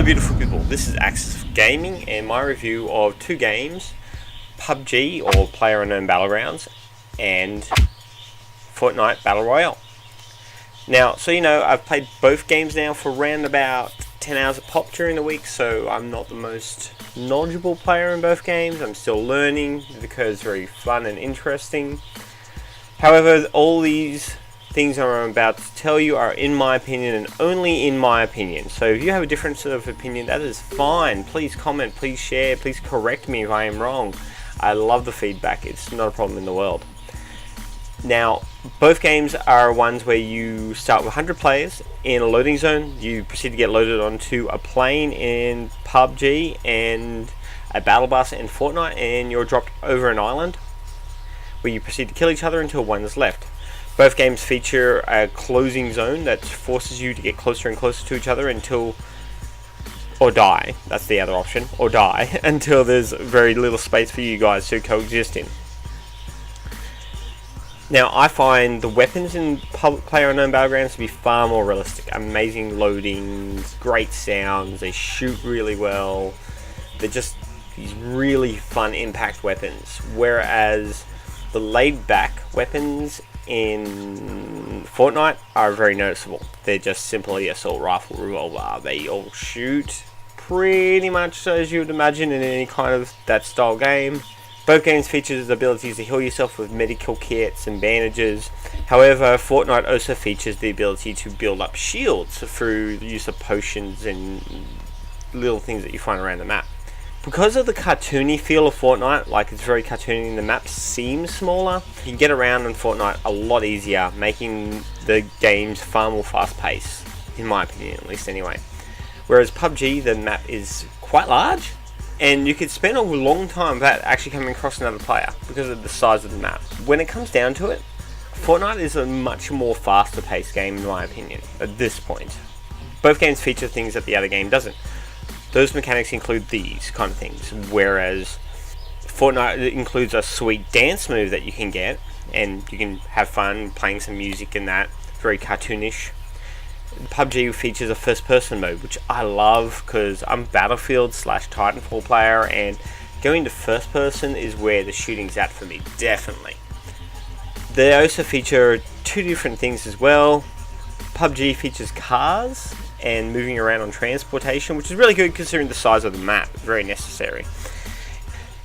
beautiful people, this is Axis Gaming and my review of two games, PUBG or Playerunknown Battlegrounds and Fortnite Battle Royale. Now, so you know, I've played both games now for around about 10 hours a pop during the week, so I'm not the most knowledgeable player in both games. I'm still learning because it's very fun and interesting. However, all these things I'm about to tell you are in my opinion and only in my opinion. So if you have a different sort of opinion, that is fine. Please comment, please share, please correct me if I am wrong. I love the feedback. It's not a problem in the world. Now, both games are ones where you start with 100 players in a loading zone. You proceed to get loaded onto a plane in PUBG and a battle bus in Fortnite, and you're dropped over an island where you proceed to kill each other until one is left. Both games feature a closing zone that forces you to get closer and closer to each other or die. That's the other option, or die, until there's very little space for you guys to coexist in. Now, I find the weapons in Playerunknown Battlegrounds to be far more realistic. Amazing loadings, great sounds, they shoot really well. They're just these really fun impact weapons. Whereas the laid-back weapons in Fortnite are very noticeable. They're just simply assault rifle, revolver. They all shoot pretty much as you would imagine in any kind of that style game. Both games feature the abilities to heal yourself with medical kits and bandages. However, Fortnite also features the ability to build up shields through the use of potions and little things that you find around the map. Because of the cartoony feel of Fortnite, like it's very cartoony and the map seems smaller, you can get around in Fortnite a lot easier, making the games far more fast paced, in my opinion at least anyway. Whereas PUBG, the map is quite large, and you could spend a long time without actually coming across another player because of the size of the map. When it comes down to it, Fortnite is a much more faster paced game in my opinion, at this point. Both games feature things that the other game doesn't. Those mechanics include these kind of things, whereas Fortnite includes a sweet dance move that you can get, and you can have fun playing some music and that, very cartoonish. PUBG features a first-person mode, which I love because I'm Battlefield / Titanfall player, and going to first-person is where the shooting's at for me, definitely. They also feature two different things as well. PUBG features cars and moving around on transportation, which is really good considering the size of the map. It's very necessary.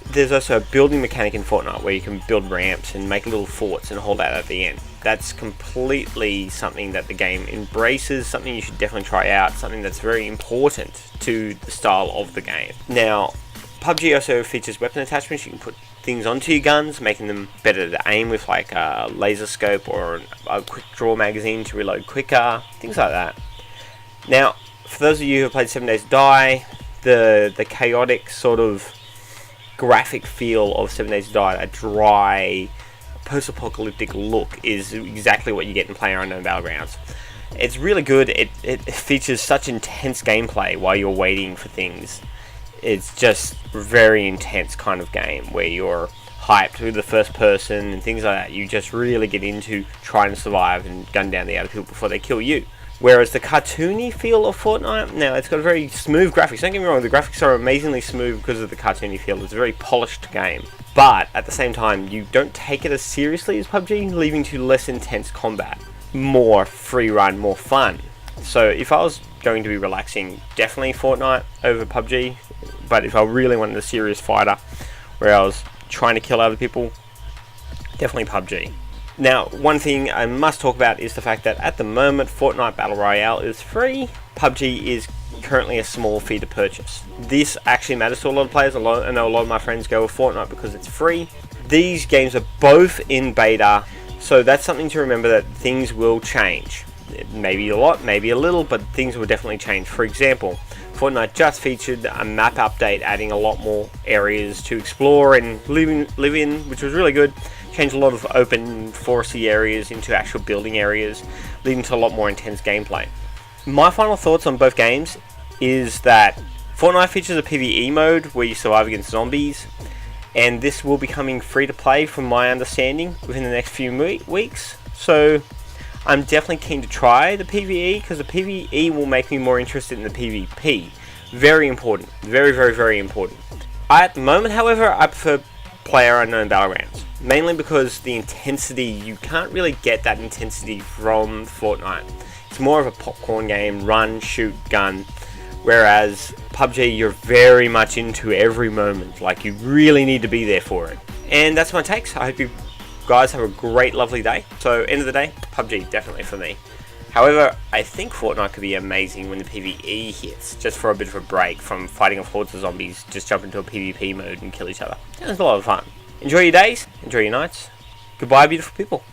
There's also a building mechanic in Fortnite where you can build ramps and make little forts and hold that at the end. That's completely something that the game embraces, something you should definitely try out, something that's very important to the style of the game. Now, PUBG also features weapon attachments. You can put things onto your guns, making them better to aim with, like a laser scope or a quick draw magazine to reload quicker, things like that. Now, for those of you who have played 7 Days to Die, the chaotic sort of graphic feel of 7 Days to Die, a dry, post-apocalyptic look, is exactly what you get in Playerunknown Battlegrounds. It's really good. It features such intense gameplay while you're waiting for things. It's just a very intense kind of game where you're hyped with the first person and things like that. You just really get into trying to survive and gun down the other people before they kill you. Whereas the cartoony feel of Fortnite, now it's got a very smooth graphics. Don't get me wrong, the graphics are amazingly smooth because of the cartoony feel. It's a very polished game. But at the same time, you don't take it as seriously as PUBG, leading to less intense combat. More free run, more fun. So if I was going to be relaxing, definitely Fortnite over PUBG. But if I really wanted a serious fighter where I was trying to kill other people, definitely PUBG. Now, one thing I must talk about is the fact that at the moment, Fortnite Battle Royale is free. PUBG is currently a small fee to purchase. This actually matters to a lot of players. I know a lot of my friends go with Fortnite because it's free. These games are both in beta, so that's something to remember, that things will change. Maybe a lot, maybe a little, but things will definitely change. For example, Fortnite just featured a map update, adding a lot more areas to explore and live in, which was really good. Changed a lot of open foresty areas into actual building areas, leading to a lot more intense gameplay. My final thoughts on both games is that Fortnite features a PvE mode where you survive against zombies, and this will be coming free to play from my understanding within the next few weeks. So I'm definitely keen to try the PvE, because the PvE will make me more interested in the PvP. Very important. Very, very, very important. At the moment, however, I prefer Playerunknown Battlegrounds. Mainly because the intensity, you can't really get that intensity from Fortnite. It's more of a popcorn game, run, shoot, gun. Whereas PUBG, you're very much into every moment. Like, you really need to be there for it. And that's my takes. I hope you guys have a great, lovely day. So, end of the day, PUBG, definitely for me. However, I think Fortnite could be amazing when the PvE hits, just for a bit of a break from fighting off hordes of zombies, just jump into a PvP mode and kill each other. It's a lot of fun. Enjoy your days, enjoy your nights. Goodbye, beautiful people.